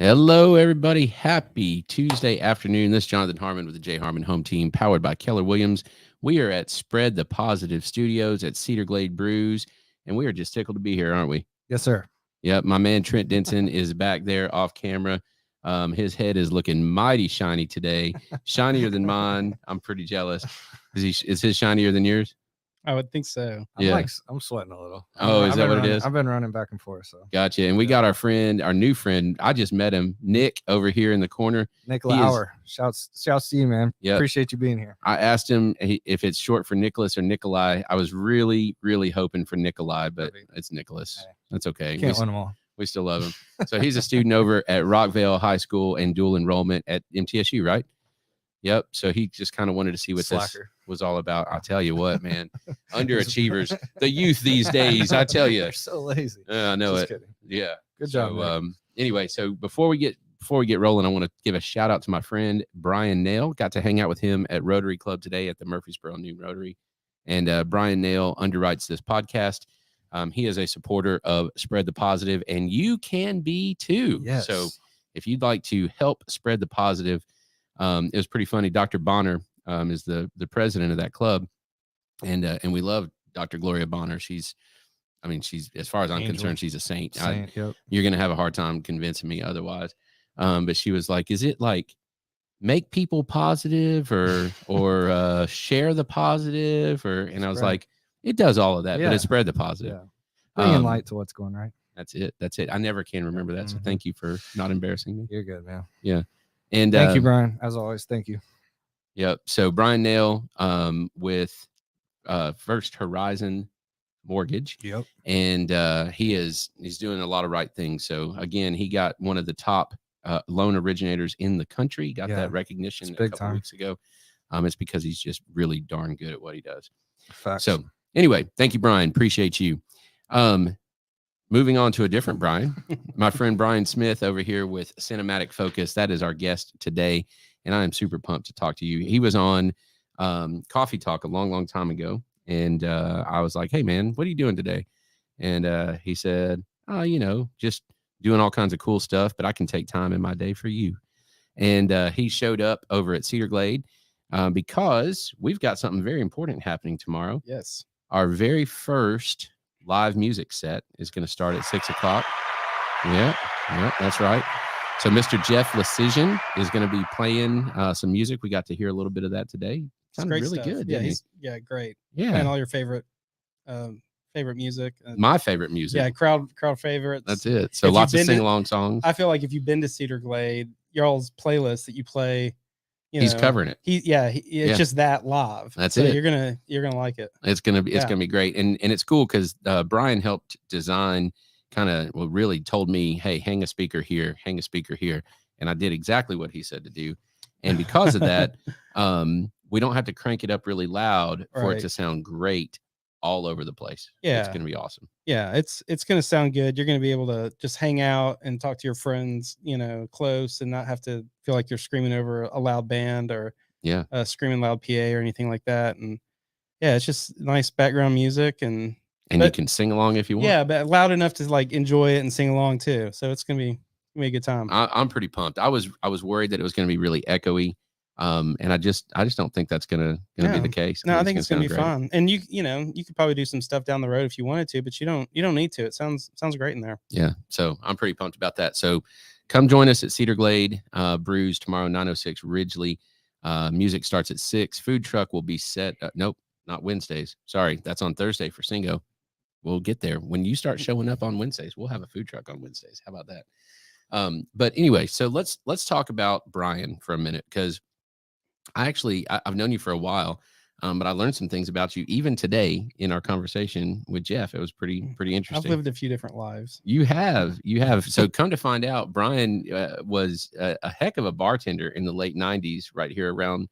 Hello, everybody. Happy Tuesday afternoon. This is Jonathan Harmon with the J. Harmon Home Team, powered by Keller Williams. We are at Spread the Positive Studios at Cedar Glade Brews, and we are just tickled to be here, aren't we? Yes, sir. Yep, my man Trent Denson is back there off camera. His head is looking mighty shiny today, shinier than mine. I'm pretty jealous. Is his shinier than yours? I would think so. I'm sweating a little. Is that what it is? I've been running back and forth. So gotcha. And we got our new friend. I just met him, Nick, over here in the corner. Nick Lauer. Shouts to you, man. Yeah, appreciate you being here. I asked him if it's short for Nicholas or Nikolai. I was really hoping for Nikolai, but it's Nicholas. That's okay. Can't win them all. We still love him. So he's a student over at Rockvale High School and dual enrollment at MTSU, right? Yep. So he just kind of wanted to see what this was all about. I'll tell you what, man, underachievers, the youth these days, I tell you, they're so lazy. I know just it. Kidding. Yeah. Good job. Anyway, so before we get rolling, I want to give a shout out to my friend Bryan Nale. Got to hang out with him at Rotary Club today at the Murfreesboro New Rotary, and Bryan Nale underwrites this podcast. He is a supporter of Spread the Positive, and you can be too. Yes. So if you'd like to help spread the positive, it was pretty funny. Dr. Bonner is the president of that club, and we love Dr. Gloria Bonner. She's, as far as I'm concerned, she's a saint. Yep. You're going to have a hard time convincing me otherwise. But she was like, is it like make people positive or share the positive? And I was like, it does all of that, but it spread the positive. Yeah. Bringing light to what's going right. That's it. I never can remember that. So thank you for not embarrassing me. You're good, man. Yeah. And thank you, Brian. As always, thank you. Yep. So Bryan Nale with First Horizon Mortgage. Yep. And he's doing a lot of right things. So again, he got one of the top loan originators in the country. He got that recognition a couple weeks ago. It's because he's just really darn good at what he does. Facts. So anyway, thank you, Brian. Appreciate you. Moving on to a different Brian, my friend Brian Smith over here with Cinematicfocus. That is our guest today, and I am super pumped to talk to you. He was on Coffee Talk a long time ago, and I was like, hey, man, what are you doing today? And he said, just doing all kinds of cool stuff, but I can take time in my day for you. And he showed up over at Cedar Glade because we've got something very important happening tomorrow. Yes. Our very first live music set is going to start at 6:00. Yeah, that's right. So Mr. Jeff Lecision is going to be playing some music. We got to hear a little bit of that today. Sounded really good. Yeah, great. Yeah, and all your favorite music. My favorite music. Yeah, crowd favorites. That's it. So lots of sing along songs. I feel like if you've been to Cedar Glade, y'all's playlist that you play. He's covering it. It's just that live. That's so it. You're gonna like it. It's gonna be great, and it's cool because Brian helped design. Really told me, hey, hang a speaker here, and I did exactly what he said to do. And because of that, we don't have to crank it up really loud for it to sound great all over the place. Yeah, it's gonna be awesome. Yeah, it's gonna sound good. You're gonna be able to just hang out and talk to your friends, close, and not have to feel like you're screaming over a loud band or a screaming loud PA or anything like that. And yeah, it's just nice background music, and you can sing along if you want. Yeah, but loud enough to like enjoy it and sing along too. So it's gonna be a good time. I'm pretty pumped. I was worried that it was gonna be really echoey. And I just don't think that's gonna be the case. No, I think it's gonna be fun. And you could probably do some stuff down the road if you wanted to, but you don't need to. It sounds great in there. Yeah. So I'm pretty pumped about that. So come join us at Cedar Glade Brews tomorrow, 906 Ridgely. Music starts at 6. Food truck will be set. Nope, not Wednesdays. Sorry, that's on Thursday for Singo. We'll get there. When you start showing up on Wednesdays, we'll have a food truck on Wednesdays. How about that? But anyway, so let's talk about Brian for a minute, because I've known you for a while, but I learned some things about you even today in our conversation with Jeff. It was pretty interesting. I've lived a few different lives. You have. So come to find out, Brian was a heck of a bartender in the late 90s right here around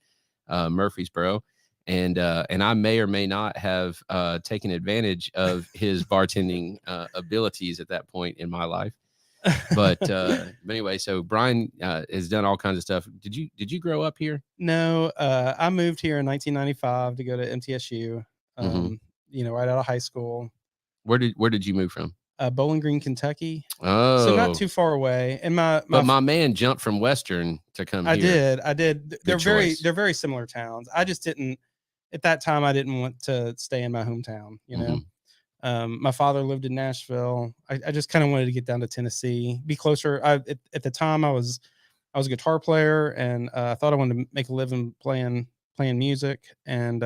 Murfreesboro. And I may or may not have taken advantage of his bartending abilities at that point in my life. But anyway, so Brian has done all kinds of stuff. Did you grow up here? No, I moved here in 1995 to go to MTSU. Right out of high school. Where did you move from? Bowling Green, Kentucky. Oh, So not too far away. And but my man jumped from Western to come here. I did. They're very similar towns. I just didn't at that time. I didn't want to stay in my hometown. You know, my father lived in Nashville. I just kind of wanted to get down to Tennessee, be closer. At the time I was a guitar player, and I thought I wanted to make a living playing music, and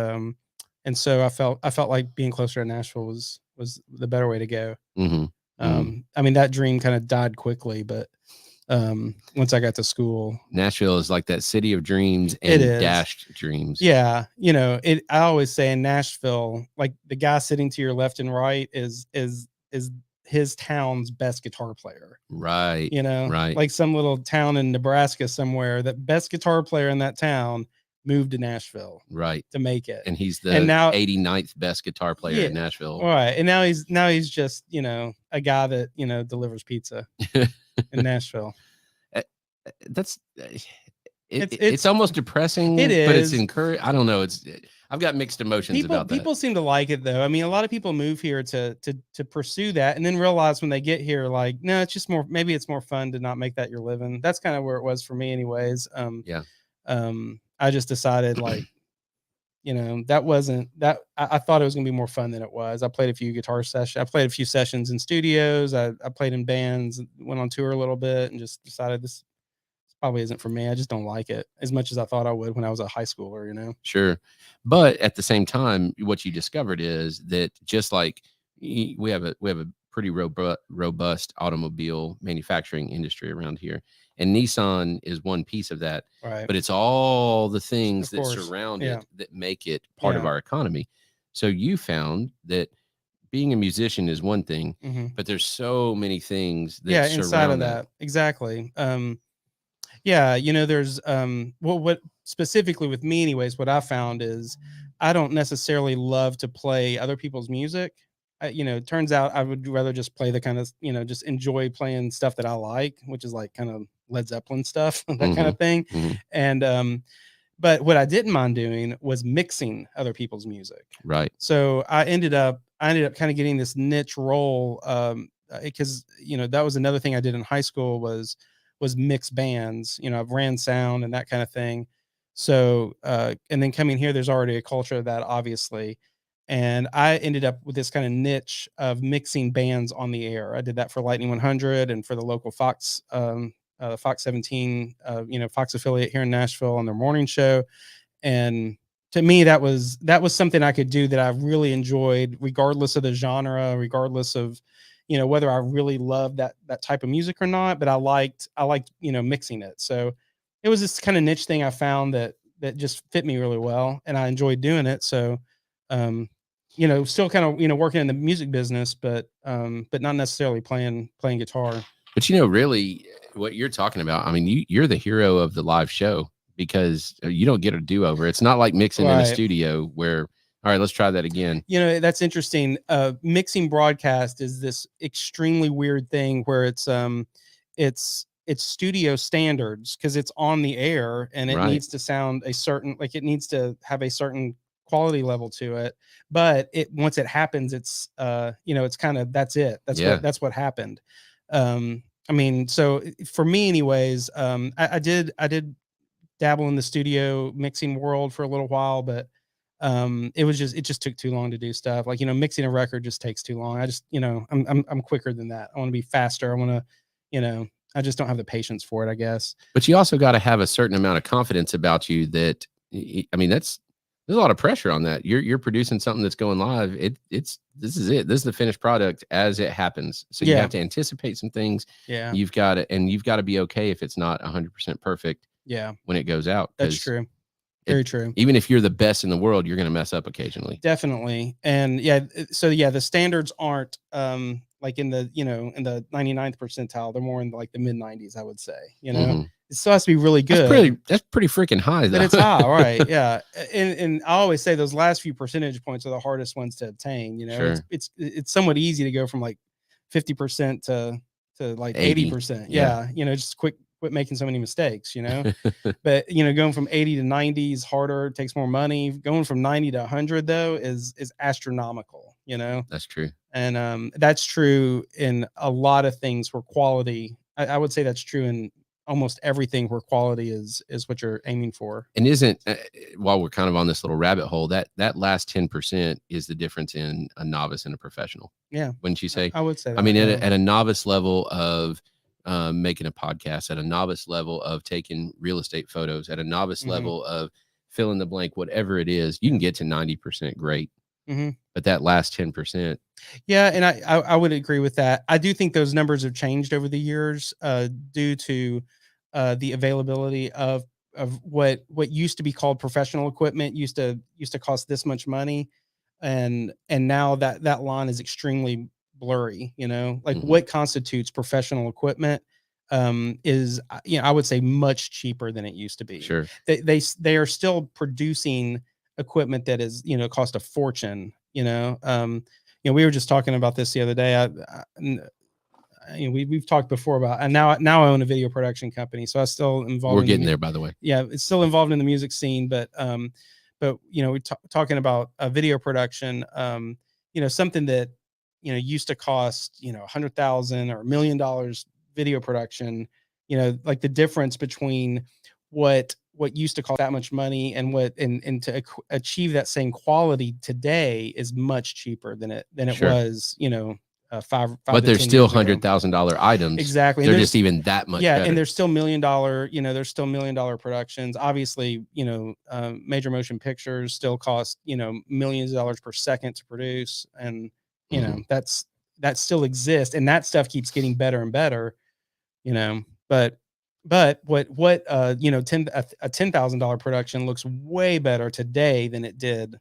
so I felt like being closer to Nashville was the better way to go. I mean, that dream kind of died quickly, but once I got to school, Nashville is like that city of dreams and dashed dreams. Yeah, you know, I always say in Nashville, like the guy sitting to your left and right is his town's best guitar player. Right. You know, right. Like some little town in Nebraska somewhere, that best guitar player in that town moved to Nashville, right, to make it. And he's the now 89th best guitar player in Nashville. Right. And now he's just, you know, a guy that, you know, delivers pizza in Nashville. That's it's almost depressing. It is, but it's encouraging. I don't know. I've got mixed emotions about that. People seem to like it though. I mean, a lot of people move here to pursue that, and then realize when they get here, like, no, it's just more. Maybe it's more fun to not make that your living. That's kind of where it was for me, anyways. I just decided, like, you know, that wasn't that. I thought it was gonna be more fun than it was. I played a few guitar sessions. I played a few sessions in studios. I played in bands, went on tour a little bit, and just decided this probably isn't for me. I just don't like it as much as I thought I would when I was a high schooler, you know? Sure. But at the same time, what you discovered is that just like we have a pretty robust automobile manufacturing industry around here. And Nissan is one piece of that, right? But it's all the things that surround it that make it part of our economy. So you found that being a musician is one thing, but there's so many things that surround inside of that. Exactly. Yeah, you know, there's what specifically with me anyways, what I found is I don't necessarily love to play other people's music. You know, it turns out I would rather just play the kind of, you know, just enjoy playing stuff that I like, which is like kind of Led Zeppelin stuff, that kind of thing. And but what I didn't mind doing was mixing other people's music. Right. So I ended up kind of getting this niche role, because, you know, that was another thing I did in high school was mix bands. You know, I've ran sound and that kind of thing. So and then coming here, there's already a culture of that, obviously. And I ended up with this kind of niche of mixing bands on the air. I did that for Lightning 100 and for the local Fox, Fox 17, you know, Fox affiliate here in Nashville on their morning show. And to me, that was something I could do that I really enjoyed, regardless of the genre, regardless of, you know, whether I really loved that type of music or not. But I liked, you know, mixing it. So it was this kind of niche thing I found that just fit me really well, and I enjoyed doing it. So, you know, still kind of, you know, working in the music business, but not necessarily playing guitar. But, you know, really what you're talking about, I mean, you're the hero of the live show, because you don't get a do-over. It's not like mixing in a studio where, all right, let's try that again. You know, that's interesting. Mixing broadcast is this extremely weird thing where it's studio standards, because it's on the air and it needs to sound a certain, like, it needs to have a certain quality level to it. But once it happens, it's you know, it's kind of, that's it. That's what happened. I mean, so for me anyways, I did dabble in the studio mixing world for a little while, but it just took too long to do stuff. Like, you know, mixing a record just takes too long. I just, you know, I'm quicker than that. I want to be faster. I want to, you know, I just don't have the patience for it, I guess. But you also got to have a certain amount of confidence about you that, I mean, there's a lot of pressure on that. You're producing something that's going live. This is it. This is the finished product as it happens. So you have to anticipate some things. Yeah. You've got to be okay if it's not 100% perfect. Yeah. When it goes out. That's true. Very true. Even if you're the best in the world, you're going to mess up occasionally. Definitely. And the standards aren't like in the, you know, in the 99th percentile. They're more in like the mid 90s, I would say. You know, it still has to be really good. That's pretty freaking high, though. But it's high, right? Yeah. And I always say those last few percentage points are the hardest ones to obtain. You know, it's somewhat easy to go from like 50% to like 80%. Yeah. You know, just quit making so many mistakes, you know. But, you know, going from 80 to 90 is harder, it takes more money. Going from 90 to 100 though is astronomical, you know. That's true. And that's true in a lot of things where quality, I would say that's true in almost everything where quality is what you're aiming for. And isn't, while we're kind of on this little rabbit hole, that last 10% is the difference in a novice and a professional. Yeah. Wouldn't you say? I would say that. I mean, at a novice level of making a podcast, at a novice level of taking real estate photos, at a novice level of fill in the blank, whatever it is, you can get to 90% great. But that last 10%. Yeah. And I would agree with that. I do think those numbers have changed over the years due to the availability of what used to be called professional equipment used to cost this much money. And now that line is extremely blurry, like what constitutes professional equipment is, I would say much cheaper than it used to be. Sure. They are still producing equipment that is, cost a fortune, we were just talking about this the other day. We've talked before about, and now I own a video production company, so I still involved. We're getting there, by the way. Yeah, it's still involved in the music scene, but we're talking about a video production. Something that used to cost $100,000 or $1 million video production. Like the difference between what used to cost that much money and and to achieve that same quality today is much cheaper than it was, five but they're still $100,000 items. Exactly. They're just even that much better. And there's still $1 million, there's still $1 million productions. Obviously, major motion pictures still cost, millions of dollars per second to produce. And, that still exists, and that stuff keeps getting better and better, but what a $10,000 production looks way better today than it did,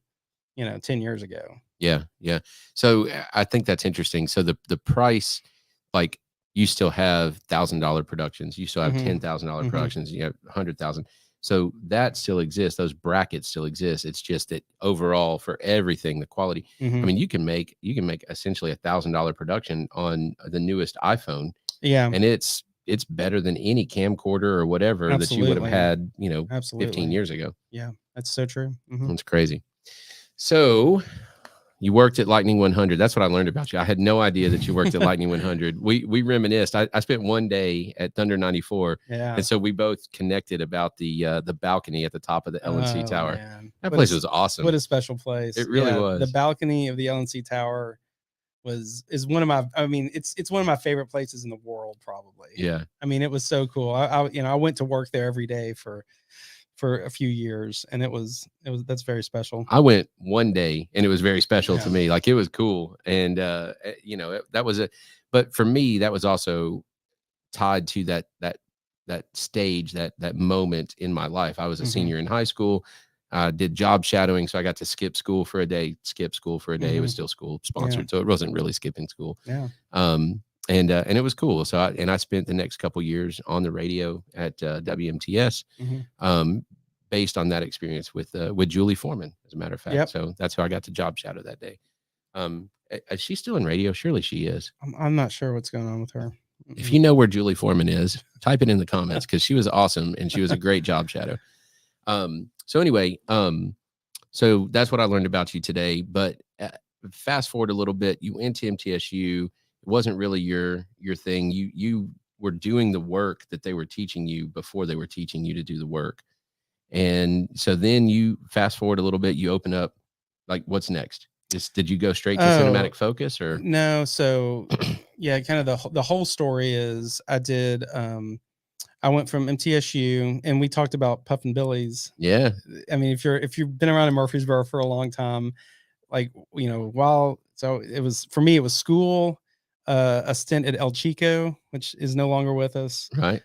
10 years ago. Yeah. Yeah. So I think that's interesting. So the price, like you still have $1,000 productions, you still have $10,000 productions, you have 100,000. So that still exists. Those brackets still exist. It's just that overall for everything, the quality, I mean, you can make essentially $1,000 production on the newest iPhone. Yeah. And it's better than any camcorder or whatever that you would have had, 15 years ago. Yeah, that's so true. That's crazy. So you worked at Lightning 100. That's what I learned about you. I had no idea that you worked at Lightning 100. We reminisced. I spent one day at Thunder 94. Yeah. And so we both connected about the balcony at the top of the LNC Tower. Man. That place was awesome. What a special place. It really was. The balcony of the LNC Tower is one of my, it's one of my favorite places in the world, probably. Yeah. I mean, it was so cool. I went to work there every day for a few years, and that's very special. I went one day and it was very special to me. Like, it was cool. And, that was but for me, that was also tied to that stage, that moment in my life. I was a senior in high school. Did job shadowing. So I got to skip school for a day. It was still school sponsored. So it wasn't really skipping school. Yeah. And it was cool. So I spent the next couple years on the radio at WMTS, based on that experience with Julie Foreman, as a matter of fact. Yep. So that's how I got to job shadow that day. Is she still in radio? Surely she is. I'm not sure what's going on with her. If you know where Julie Foreman is, type it in the comments, because she was awesome and she was a great job shadow. So anyway, so that's what I learned about you today. But fast forward a little bit, you went to MTSU. It wasn't really your thing. You were doing the work that they were teaching you before they were teaching you to do the work. And so then you fast forward a little bit, you open up, like, what's next? Did you go straight to Cinematic or no? So yeah, kind of the whole story is I went from MTSU, and we talked about Puffin Billy's. Yeah. I mean, if you've been around in Murfreesboro for a long time, like, so it was, for me, it was school, a stint at El Chico, which is no longer with us. Right.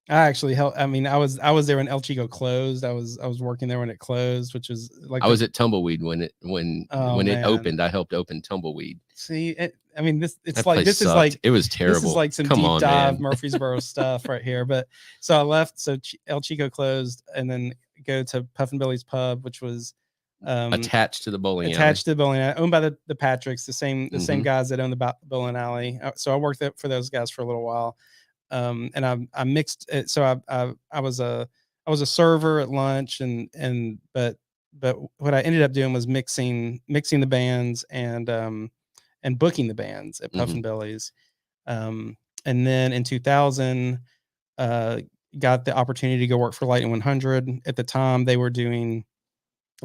I actually helped. I mean, I was there when El Chico closed. I was working there when it closed, which was like, I was at Tumbleweed when it opened. I helped open Tumbleweed. See, this sucked. is like, it was terrible. This is like some deep dive Murfreesboro stuff right here. But so I left. So El Chico closed, and then go to Puffin Billy's Pub, which was attached to the bowling alley, owned by the Patricks, the same guys that own the bowling alley. So I worked for those guys for a little while. And I mixed it. So I was a server at lunch, but what I ended up doing was mixing the bands and and booking the bands at Puff Mhm. and Belly's. And then in 2000, got the opportunity to go work for Lightning 100. At the time, they were doing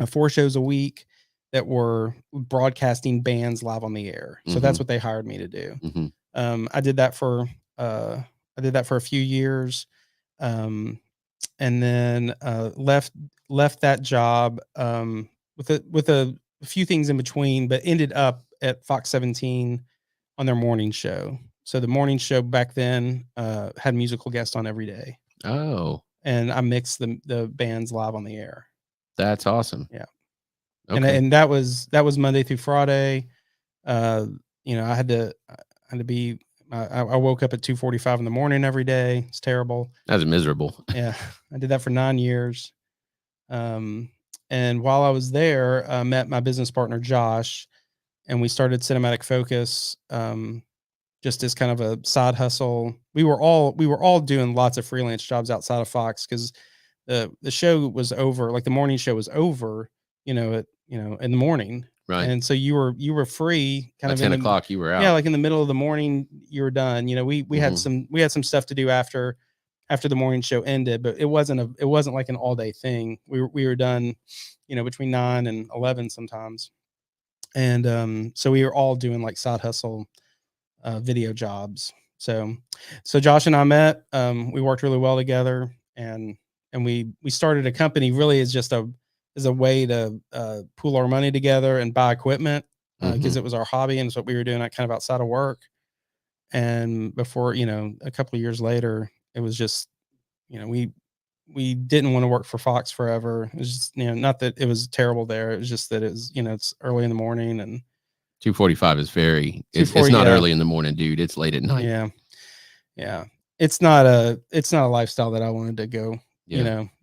4 shows a week that were broadcasting bands live on the air. So that's what they hired me to do. I did that for a few years, and then left that job with a few things in between, but ended up at Fox 17 on their morning show. So the morning show back then had musical guests on every day. Oh, And I mixed the bands live on the air. that's awesome. Yeah. Okay. And that was Monday through Friday. I had to be. I woke up at 2:45 in the morning every day. It's terrible. That's miserable. Yeah, I did that for 9 years. And while I was there, I met my business partner Josh, and we started Cinematicfocus just as kind of a side hustle. We were all doing lots of freelance jobs outside of Fox because the show was over, like the morning show was over, in the morning. Right. And so you were free kind By of 10 o'clock, you were out. yeah, like in the middle of the morning, you were done. We had some stuff to do after the morning show ended, but it wasn't like an all day thing. We were done, between 9 and 11 sometimes. And so we were all doing like side hustle video jobs. So Josh and I met, we worked really well together, and we started a company really as just as a way to pool our money together and buy equipment because it was our hobby and it's what we were doing kind of outside of work. And before, a couple of years later, it was just, we didn't want to work for Fox forever. It was just, not that it was terrible there. It was just that it was, it's early in the morning, and 2:45 is it's not early in the morning, dude. It's late at night. Yeah. Yeah. It's not a lifestyle that I wanted to go,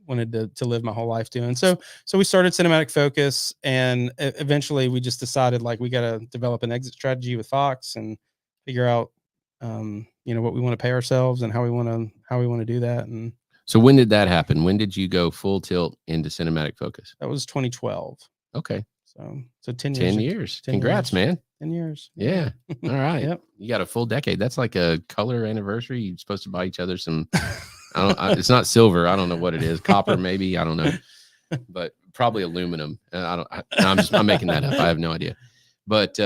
wanted to live my whole life doing. So we started Cinematicfocus, and eventually we just decided like we got to develop an exit strategy with Fox and figure out, what we want to pay ourselves and how we want to do that. And so when did that happen? When did you go full tilt into Cinematicfocus? that was 2012. Okay. So 10 years. 10 years. Congrats, man. 10 years. Yeah. All right. Yep. You got a full decade. That's like a color anniversary. You're supposed to buy each other some, it's not silver. I don't know what it is. Copper, maybe. I don't know, but probably aluminum. I'm making that up. I have no idea. But,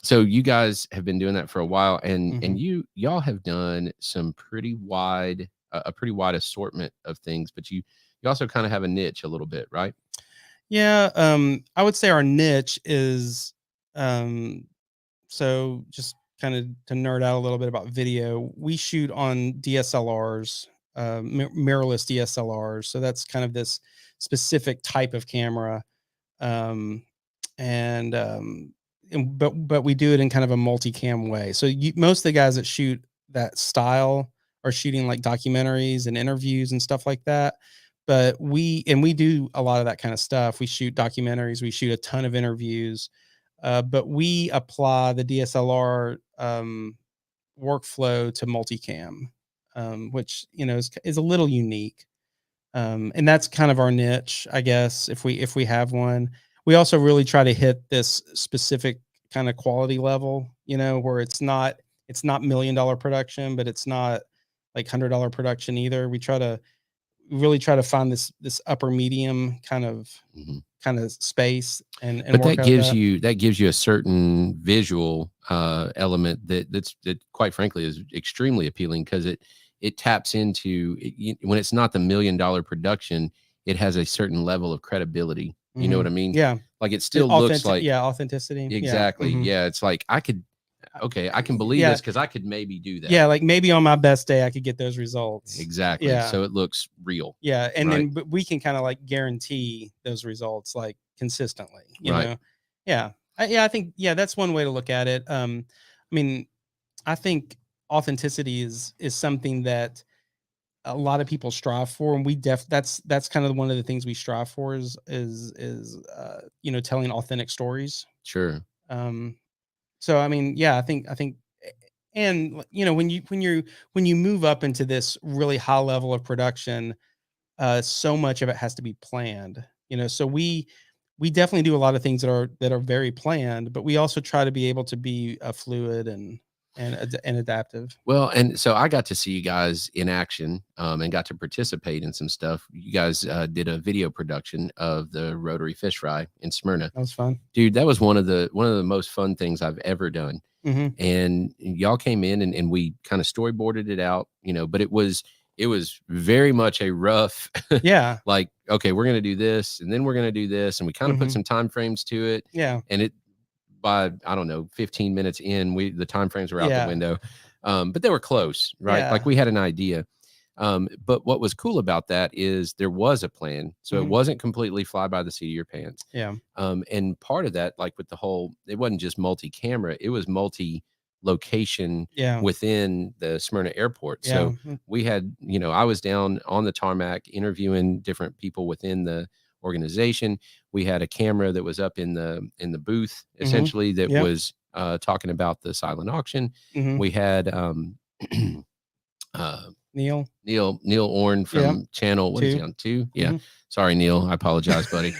so you guys have been doing that for a while, and y'all have done some pretty wide assortment of things, but you also kind of have a niche a little bit, right? Yeah, I would say our niche is, so just kind of to nerd out a little bit about video, we shoot on DSLRs, mirrorless DSLRs. So that's kind of this specific type of camera, but we do it in kind of a multicam way. So most of the guys that shoot that style are shooting like documentaries and interviews and stuff like that. But we do a lot of that kind of stuff. We shoot documentaries, we shoot a ton of interviews, but we apply the DSLR workflow to multicam, which is a little unique, and that's kind of our niche, I guess. If we have one, we also really try to hit this specific kind of quality level, where it's not $1 million production, but it's not like $100 production either. We really try to find this upper medium kind of space, and but work that gives you a certain visual element that quite frankly is extremely appealing, because it taps into when it's not the $1 million production, it has a certain level of credibility. You know what I mean? Yeah. Like it still looks like authenticity. Exactly. Yeah. It's like I can believe this because I could maybe do that. Yeah, like maybe on my best day I could get those results. Exactly. Yeah. So it looks real. Yeah, and then but we can kind of like guarantee those results like consistently. You know. Yeah. I think that's one way to look at it. I mean, I think authenticity is something that a lot of people strive for, and that's kind of one of the things we strive for is telling authentic stories. Sure. So I mean, I think, and when you move up into this really high level of production, so much of it has to be planned. So we we definitely do a lot of things that are very planned, but we also try to be able to be fluid and adaptive. Well, and so I got to see you guys in action, and got to participate in some stuff. You guys did a video production of the Rotary Fish Fry in Smyrna. That was fun, dude. That was one of the most fun things I've ever done. And y'all came in and we kind of storyboarded it out, but it was very much a rough, yeah, like, okay, we're going to do this and then we're going to do this. And we kind of put some time frames to it. Yeah. And it, by, I don't know, 15 minutes in, the time frames were out the window. But they were close, right? Yeah. Like we had an idea. But what was cool about that is there was a plan. So it wasn't completely fly by the seat of your pants. Yeah. And part of that, like with the whole, it wasn't just multi-camera, it was multi-location within the Smyrna airport. So we had, I was down on the tarmac interviewing different people within the organization. We had a camera that was up in the booth, essentially, that was talking about the silent auction. We had Neil Orn from channel, what is he on, 2? Yeah. Sorry, Neil. I apologize, buddy.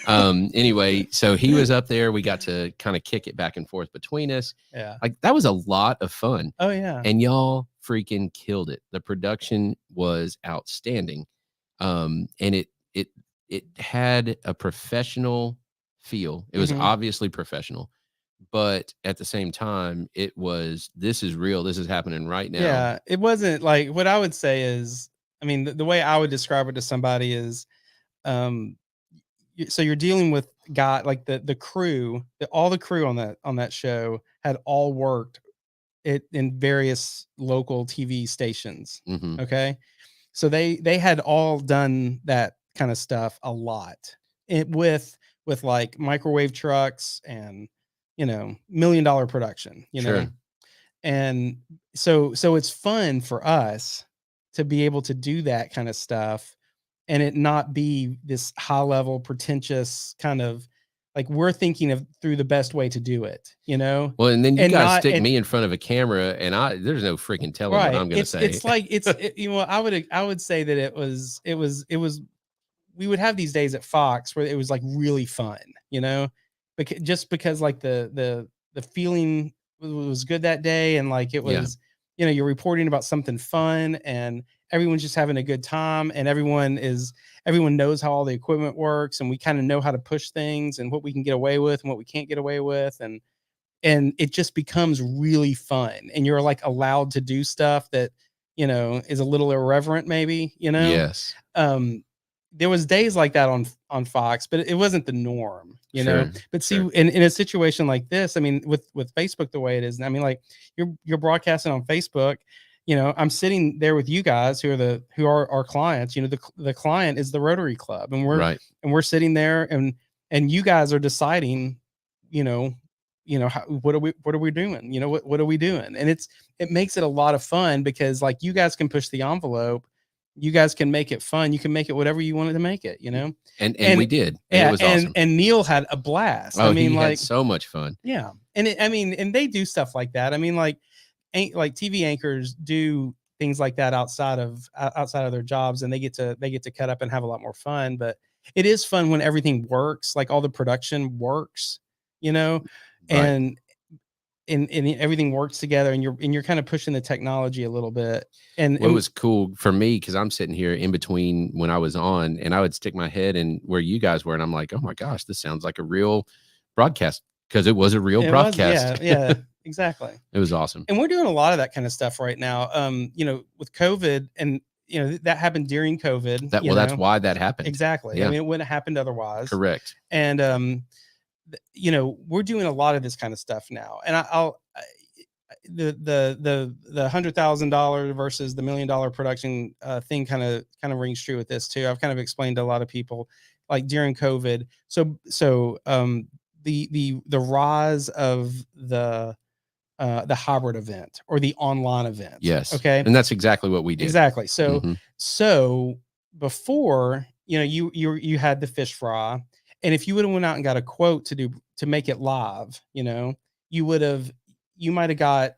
Anyway, so he was up there. We got to kind of kick it back and forth between us. Yeah. Like that was a lot of fun. Oh yeah. And y'all freaking killed it. The production was outstanding. And it had a professional feel. It was obviously professional, but at the same time, it was, this is real. This is happening right now. Yeah. It wasn't like, what I would say is, I mean, the way I would describe it to somebody is, so you're dealing with like the crew, all the crew on that show had all worked in various local TV stations. Okay. So they had all done that kind of stuff a lot, with like microwave trucks and, $1 million production, know? And so it's fun for us to be able to do that kind of stuff and it not be this high level, pretentious kind of, like, we're thinking of through the best way to do it, Well, and then you guys stick me in front of a camera and there's no freaking telling what I'm going to say. It's like, I would say that it was, we would have these days at Fox where it was like really fun, because like the feeling was good that day. And like, it was, you're reporting about something fun and everyone's just having a good time and everyone knows how all the equipment works and we kind of know how to push things and what we can get away with and what we can't get away with. And it just becomes really fun and you're like allowed to do stuff that, is a little irreverent maybe, Yes. There was days like that on Fox, but it wasn't the norm, know. But see, in a situation like this, I mean, with Facebook the way it is, I mean, like you're broadcasting on Facebook, I'm sitting there with you guys who are our clients. The client is the Rotary Club, and we're sitting there, and you guys are deciding, what are we doing? What are we doing? And it makes it a lot of fun because like you guys can push the envelope. You guys can make it fun. You can make it whatever you wanted to make it, And we did. And it was awesome. And Neil had a blast. Oh, I mean, he had so much fun. Yeah. And and they do stuff like that. I mean, like TV anchors do things like that outside of their jobs, and they get to cut up and have a lot more fun. But it is fun when everything works, like all the production works, and everything works together and you're kind of pushing the technology a little bit. And it was cool for me because I'm sitting here in between when I was on and I would stick my head in where you guys were and I'm like, oh my gosh, this sounds like a real broadcast, because it was a real broadcast. Yeah, exactly. It was awesome. And we're doing a lot of that kind of stuff right now. With COVID, and that happened during COVID. That's why that happened. Exactly. Yeah. I mean, it wouldn't have happened otherwise. Correct. And we're doing a lot of this kind of stuff now. And the $100,000 versus the $1 million production thing kind of rings true with this too. I've kind of explained to a lot of people, like during COVID. So the rise of the hybrid event or the online event. Yes. Okay. And that's exactly what we did. Exactly. So before, you had the fish fry. And if you would have went out and got a quote to make it live, you might have got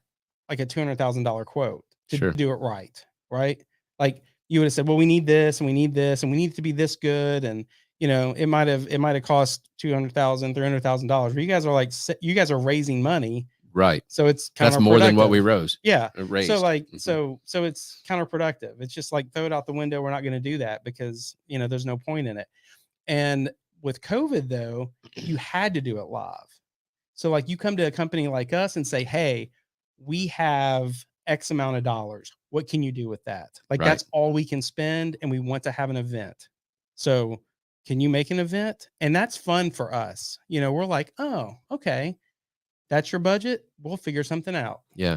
like a $200,000 quote to do it right. Right. Like you would have said, well, we need this and we need this and we need it to be this good. And, it might have cost $200,000, $300,000, but you guys are like, you guys are raising money. Right. So it's that's more than what we raised. Yeah. Raised. So like, so it's counterproductive. It's just like, throw it out the window. We're not going to do that because, there's no point in it. And with COVID though, you had to do it live. So like you come to a company like us and say, hey, we have X amount of dollars. What can you do with that? Like that's all we can spend. And we want to have an event. So can you make an event? And that's fun for us. We're like, oh, okay. That's your budget. We'll figure something out. Yeah.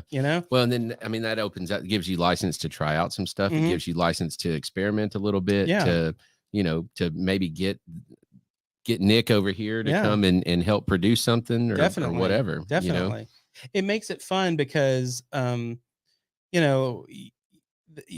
Well, and then, that opens up, gives you license to try out some stuff. It gives you license to experiment a little bit, to maybe get Nick over here to come and help produce something or whatever. Definitely. It makes it fun because,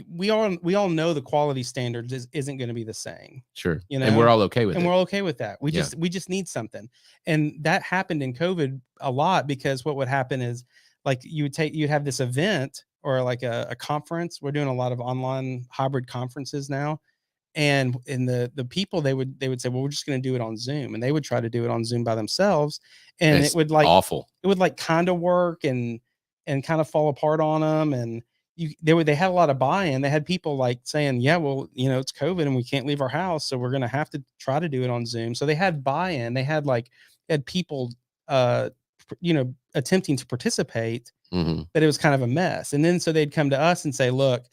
we all know the quality standards isn't going to be the same. Sure. And we're all okay with it. And we're all okay with that. We just need something. And that happened in COVID a lot because what would happen is like you'd have this event or like a conference. We're doing a lot of online hybrid conferences now. And the people, they would say, well, we're just going to do it on Zoom. And they would try to do it on Zoom by themselves. And it would like awful. It would like kind of work and kind of fall apart on them. And they had a lot of buy-in. They had people like saying, yeah, well, it's COVID and we can't leave our house. So we're going to have to try to do it on Zoom. So they had buy-in. They had people, attempting to participate, but it was kind of a mess. And then, so they'd come to us and say, look,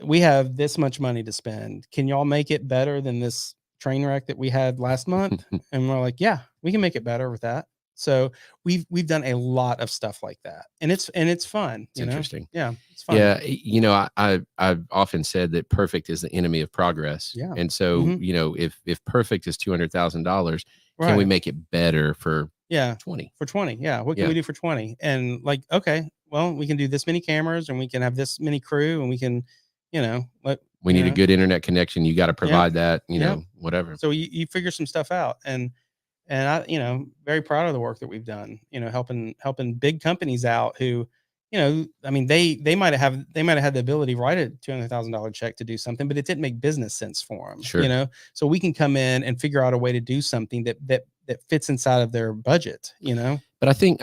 we have this much money to spend. Can y'all make it better than this train wreck that we had last month? And we're like, yeah, we can make it better with that. So we've done a lot of stuff like that, and it's fun. It's interesting. Yeah, it's fun. Yeah, I've often said that perfect is the enemy of progress. Yeah, and so if perfect is $200,000, can we make it better for 20? For 20, yeah. What can we do for 20? And like, okay, well, we can do this many cameras, and we can have this many crew, and we can, we need a good internet connection. You got to provide that, whatever. So you figure some stuff out, and I, very proud of the work that we've done, helping big companies out who, they might have had the ability to write a $200,000 check to do something, but it didn't make business sense for them. Sure. So we can come in and figure out a way to do something that fits inside of their budget, But I think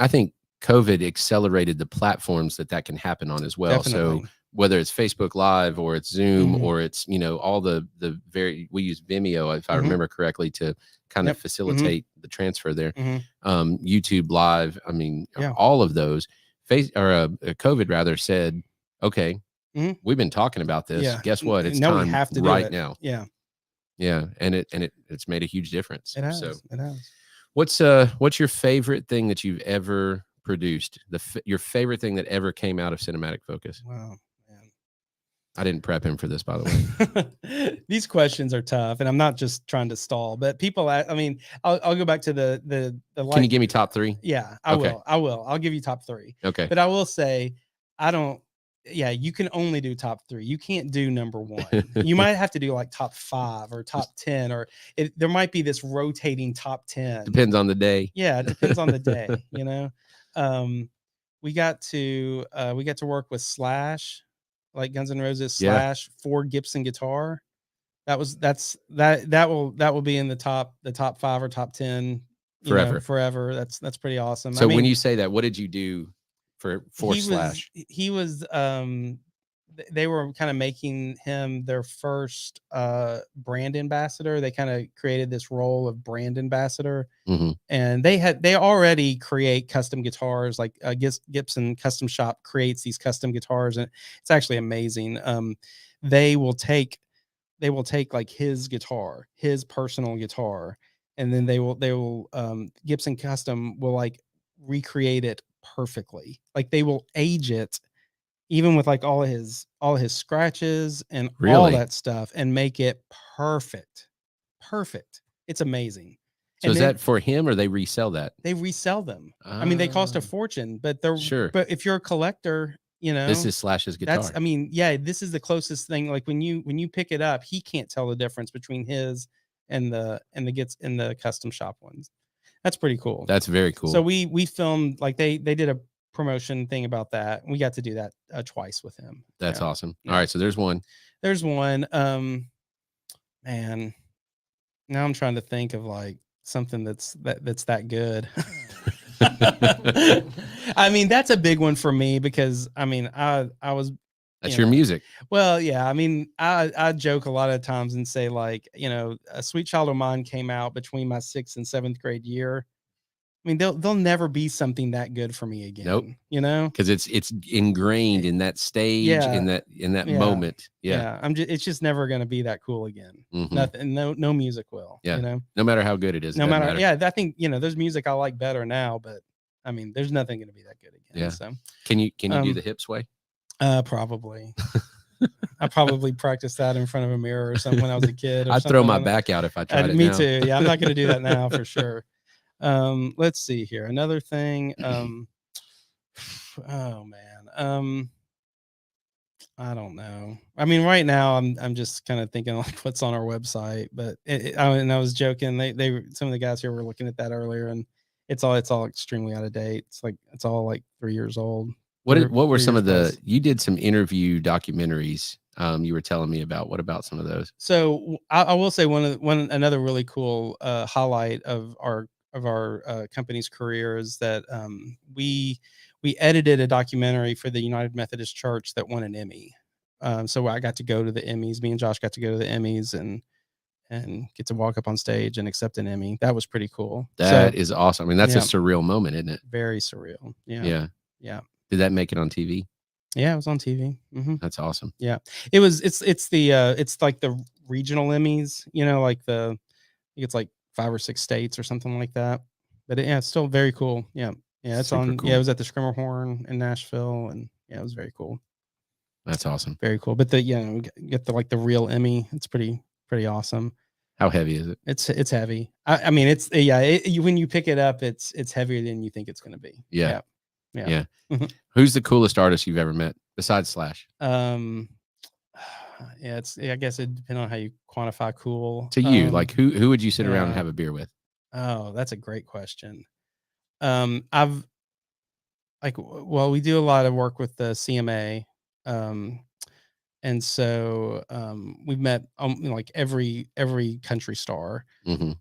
COVID accelerated the platforms that can happen on as well. Definitely. So whether it's Facebook Live or it's Zoom or it's, all we use Vimeo, if I remember correctly, to kind of facilitate the transfer there. YouTube Live. All of those COVID rather said, okay, we've been talking about this. Yeah. Guess what? It's now time we have to right do it. now. Yeah. Yeah. And it's made a huge difference. It has. So It has. What's your favorite thing that you've ever produced? Your favorite thing that ever came out of Cinematicfocus? Wow. I didn't prep him for this, by the way. These questions are tough, and I'm not just trying to stall, but people, I'll go back to the Can you give me top 3? Yeah, I will. I'll give you top 3. Okay. But I will say, you can only do top 3. You can't do number 1. You might have to do like top 5 or top 10, or there might be this rotating top 10. Depends on the day. Yeah, it depends on the day, we got to work with Slash, like Guns N' Roses Slash for Gibson guitar. That will be in the top 5 or top 10 forever. That's pretty awesome. So when you say that, what did you do for Slash? He was they were kind of making him their first brand ambassador. They kind of created this role of brand ambassador, and they already create custom guitars. Like Gibson Custom Shop creates these custom guitars, and it's actually amazing. They will take like his guitar, his personal guitar, and then they will Gibson Custom will like recreate it perfectly. Like they will age it, even with like all his scratches and all that stuff, and make it perfect. It's amazing. So is that for him, or they resell that? They resell them. They cost a fortune, but they're sure. But if you're a collector, this is Slash's guitar. This is the closest thing. Like when you pick it up, he can't tell the difference between his and the Custom Shop ones. That's pretty cool. That's very cool. So we filmed, like they did a promotion thing about that. We got to do that twice with him. That's awesome. All right, so there's one. Man, Now I'm trying to think of like something that's that good. I mean, that's a big one for me because I mean, I was That's your music. Well, yeah. I mean, I joke a lot of times and say like, A Sweet Child of Mine came out between my 6th and 7th grade year. I mean, they'll never be something that good for me again. Nope. Because it's ingrained in that stage, in that moment. Yeah. It's just never going to be that cool again. Mhm. Nothing. No music will. Yeah. No matter how good it is. No matter. Yeah. I think there's music I like better now, but I mean, there's nothing going to be that good again. Yeah. So can you do the hip sway? Probably. I probably practiced that in front of a mirror or something when I was a kid. I'd throw my back out if I tried it. Me now. too. Yeah, I'm not going to do that now for sure. Let's see here. Another thing. Oh man. I don't know. I mean, right now I'm just kind of thinking like what's on our website, but and I was joking. They some of the guys here were looking at that earlier, and it's all extremely out of date. It's all like 3 years old. What were some of the? You did some interview documentaries. You were telling me about. What about some of those? So I will say another really cool highlight of our company's career is that we edited a documentary for the United Methodist Church that won an Emmy. So I got to go to the Emmys. Me and Josh got to go to the Emmys and get to walk up on stage and accept an Emmy. That was pretty cool. That is awesome. I mean, that's a surreal moment, isn't it? Very surreal. Yeah. Yeah. Did that make it on TV? Yeah, it was on TV. Mm-hmm. That's awesome. Yeah, it was. It's like the regional Emmys. Like I think it's like 5 or 6 states or something like that. But it's still very cool. Yeah, it's super on. Cool. Yeah, it was at the Schermerhorn in Nashville, and it was very cool. That's awesome. Very cool. But get the real Emmy. It's pretty awesome. How heavy is it? It's heavy. I mean, it's when you pick it up, it's heavier than you think it's going to be. Yeah. Who's the coolest artist you've ever met besides Slash? I guess it depends on how you quantify cool. To you, like who would you sit around and have a beer with? Oh, that's a great question. We do a lot of work with the CMA. And so we've met like every country star. Mm-hmm.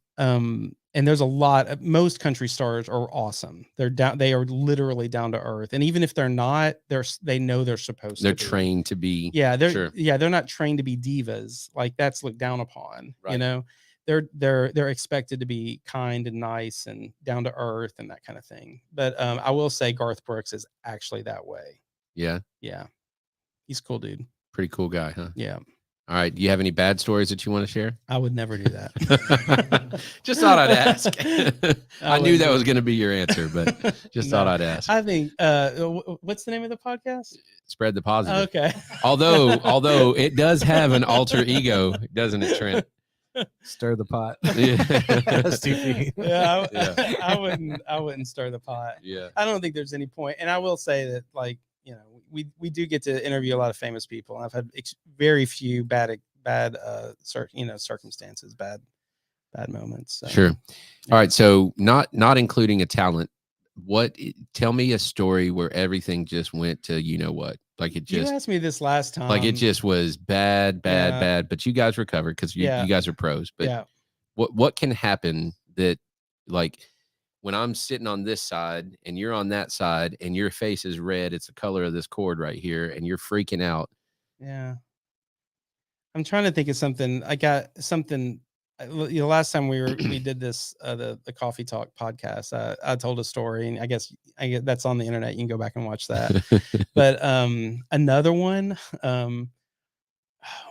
And there's a lot. Most country stars are awesome. They are literally down to earth. And even if they're not, they know they're supposed to. They're trained to be. Yeah, they're not trained to be divas. Like that's looked down upon. Right. They're expected to be kind and nice and down to earth and that kind of thing. But I will say Garth Brooks is actually that way. Yeah. Yeah. He's a cool dude. Pretty cool guy, huh? Yeah. All right. Do you have any bad stories that you want to share? I would never do that. Just thought I'd ask. I knew that was going to be your answer, but just thought I'd ask. I think, what's the name of the podcast? Spread the Positive. Okay. Although it does have an alter ego, doesn't it, Trent? Stir the pot. I wouldn't stir the pot. Yeah. I don't think there's any point. And I will say that we do get to interview a lot of famous people. I've had very few bad circumstances, bad moments. So. Sure. All right. So not including a talent, tell me a story where everything just went to, what, like it just, you asked me this last time, like it just was bad, but you guys recovered because you guys are pros, but what can happen that like, when I'm sitting on this side and you're on that side and your face is red, it's the color of this cord right here, and you're freaking out. Yeah. I'm trying to think of something. I got something. Last time we did this, the Coffee Talk podcast, I told a story, and I guess that's on the internet. You can go back and watch that. But another one, oh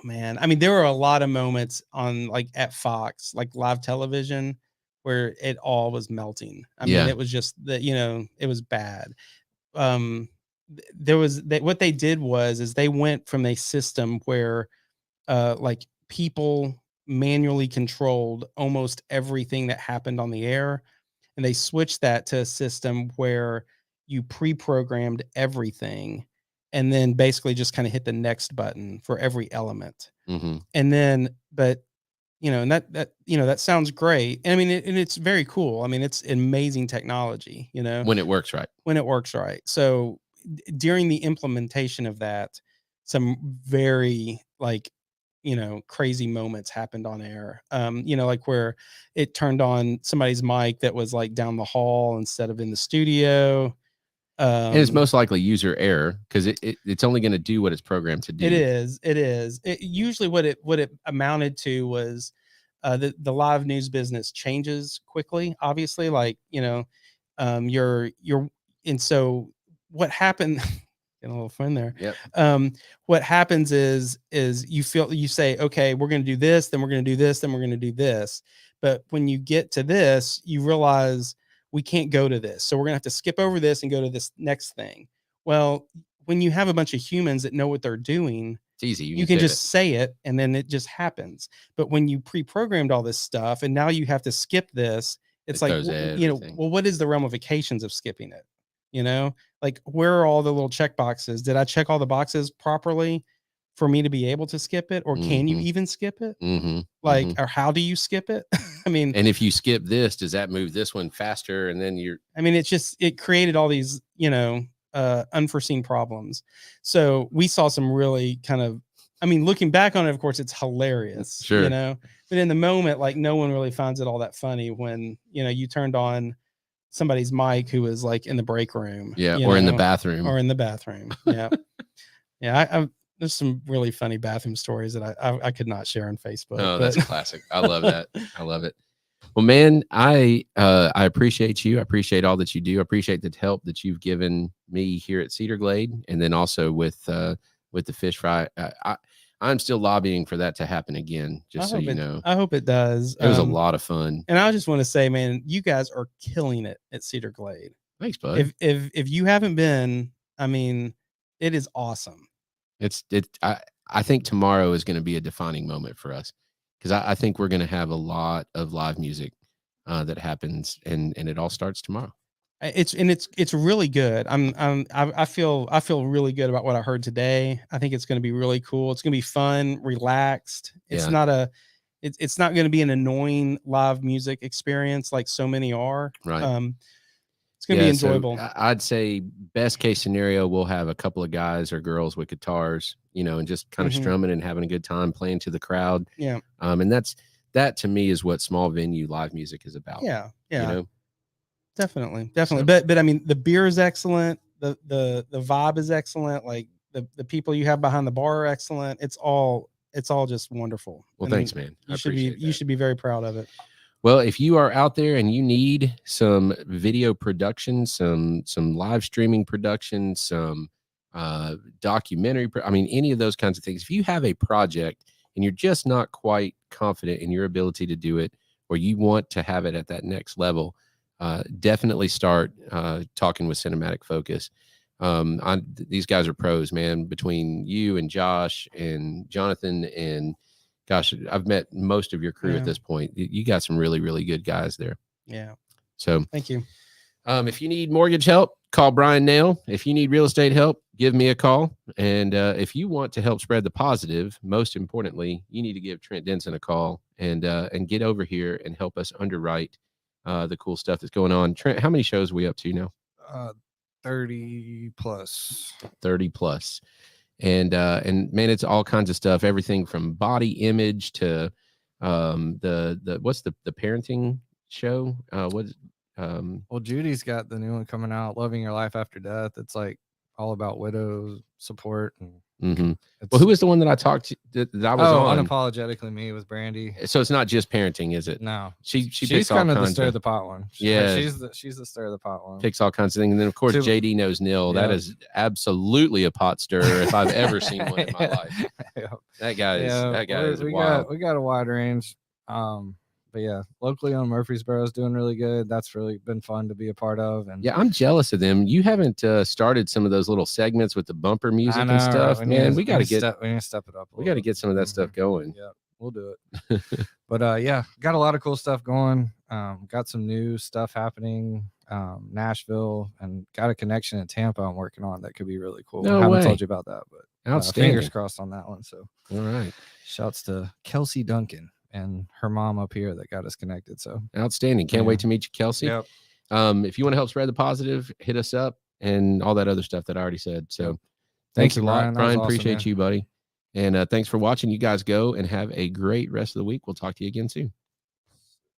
man, I mean, there were a lot of moments on at Fox, like live television, where it all was melting. I mean, it was just that, it was bad. What they did is they went from a system where people manually controlled almost everything that happened on the air. And they switched that to a system where you pre-programmed everything and then basically just kind of hit the next button for every element. Mm-hmm. And then, and that sounds great. And I mean, and it's very cool. I mean, it's amazing technology, when it works right. So during the implementation of that, some very crazy moments happened on air. Like where it turned on somebody's mic that was like down the hall instead of in the studio. And it's most likely user error because it's only going to do what it's programmed to do. It is. Usually what it amounted to was the live news business changes quickly, obviously, like, you're and so what happened getting a little fun there. Yep. What happens is you say, okay, we're going to do this, then we're going to do this, then we're going to do this. But when you get to this, you realize we can't go to this. So we're going to have to skip over this and go to this next thing. Well, when you have a bunch of humans that know what they're doing, it's easy. You can just say it and then it just happens. But when you pre-programmed all this stuff and now you have to skip this, it's like, well, what is the ramifications of skipping it? Like, where are all the little check boxes? Did I check all the boxes properly for me to be able to skip it? Or can you even skip it? Like, or how do you skip it? I mean, and if you skip this, does that move this one faster? And then it created all these, unforeseen problems. So we saw some really kind of, looking back on it, of course, it's hilarious, sure. But in the moment, like, no one really finds it all that funny when, you turned on somebody's mic who was like in the break room. Yeah. Or in the bathroom. Yeah. Yeah. There's some really funny bathroom stories that I could not share on Facebook. Oh, that's classic. I love that. I love it. Well, man, I appreciate you. I appreciate all that you do. I appreciate the help that you've given me here at Cedar Glade, and then also with the fish fry. I'm still lobbying for that to happen again. Just so you know, I hope it does. It was a lot of fun, and I just want to say, man, you guys are killing it at Cedar Glade. Thanks, bud. If you haven't been, it is awesome. I think tomorrow is going to be a defining moment for us. Because I think we're going to have a lot of live music that happens, and it all starts tomorrow. It's really good. I feel really good about what I heard today. I think it's going to be really cool. It's going to be fun, relaxed. It's not going to be an annoying live music experience like so many are. Right. It's going to be enjoyable. So I'd say best case scenario, we'll have a couple of guys or girls with guitars, and just kind of strumming and having a good time playing to the crowd. Yeah. And that to me is what small venue live music is about. Yeah. Yeah. Definitely. So, but the beer is excellent. The vibe is excellent. Like the people you have behind the bar are excellent. It's all just wonderful. Well, thanks, man. You should be very proud of it. Well, if you are out there and you need some video production, some live streaming production, some documentary, any of those kinds of things, if you have a project and you're just not quite confident in your ability to do it, or you want to have it at that next level, definitely start talking with Cinematicfocus. These guys are pros, man. Between you and Josh and Jonathan and gosh, I've met most of your crew at this point. You got some really, really good guys there. Yeah. So thank you. If you need mortgage help, call Bryan Nale. If you need real estate help, give me a call. And if you want to help spread the positive, most importantly, you need to give Trent Denson a call and get over here and help us underwrite the cool stuff that's going on. Trent, how many shows are we up to now? 30 plus. 30 plus. And man, it's all kinds of stuff, everything from body image to the what's the parenting show? Well, Judy's got the new one coming out, Loving Your Life After Death. It's like all about widows support. And well, who was the one that I talked to that I was on? Unapologetically Me with Brandy. So it's not just parenting, is it? No, she's kind of the stir of the pot one. Yeah, she's the stir of the pot one. Picks all kinds of things, and then of course JD Knows Nil. Yeah. That is absolutely a pot stirrer if I've ever seen one in my life. That guy is wild. We got a wide range. But yeah, locally on Murfreesboro is doing really good. That's really been fun to be a part of. And yeah, I'm jealous of them. You haven't started some of those little segments with the bumper music and stuff. Right? We got to step it up. We got to get some of that stuff going. Yeah, we'll do it. But yeah, got a lot of cool stuff going. Got some new stuff happening. Nashville, and got a connection in Tampa I'm working on that could be really cool. I haven't told you about that, but fingers crossed on that one. So all right. Shouts to Kelsey Duncan and her mom up here that got us connected. So outstanding. Can't wait to meet you, Kelsey. Yep. If you want to help spread the positive, hit us up and all that other stuff that I already said. So thanks a lot, Brian. Awesome, appreciate you, buddy. And thanks for watching. You guys go and have a great rest of the week. We'll talk to you again soon.